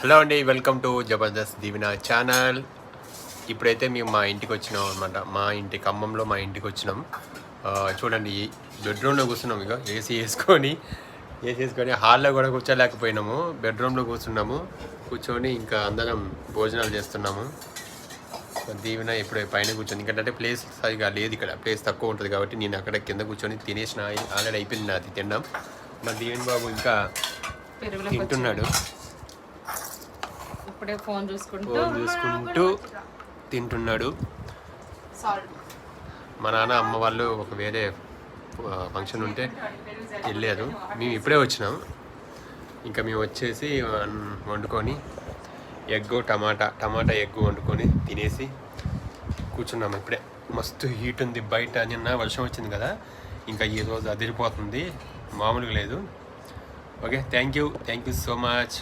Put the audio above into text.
Hello అండి, welcome to Jabardasth Deevena channel. ఇప్పుడైతే మేము మా ఇంటికి వచ్చినాం అనమాట. మా ఇంటి ఖమ్మంలో మా ఇంటికి వచ్చినాం. చూడండి, బెడ్రూమ్లో కూర్చున్నాం. ఇక ఏసీ వేసుకొని హాల్లో కూడా కూర్చోలేకపోయినాము. బెడ్రూమ్లో కూర్చొని ఇంకా అందరం భోజనాలు చేస్తున్నాము. దీవెన ఇప్పుడే పైన కూర్చొని, ఎందుకంటే ప్లేస్ సరిగా లేదు, ఇక్కడ ప్లేస్ తక్కువ ఉంటుంది కాబట్టి నేను అక్కడ కింద కూర్చొని తినేసిన. ఆల్రెడీ అయిపోయింది నాది తిన్నాం. మా దీవెన బాబు ఇంకా తింటున్నాడు. ఫోన్ చూసుకుంటూ తింటున్నాడు. మా నాన్న అమ్మ వాళ్ళు ఒక వేరే ఫంక్షన్ ఉంటే వెళ్ళారు. మేము ఇప్పుడే వచ్చినాం. ఇంకా మేము వచ్చేసి వండుకొని టమాటా ఎగ్ వండుకొని తినేసి కూర్చున్నాము. ఇప్పుడే మస్తు హీట్ ఉంది బయట. నిన్న వర్షం వచ్చింది కదా, ఇంకా ఈరోజు అదిరిపోతుంది, మామూలుగా లేదు. Okay, thank you so much.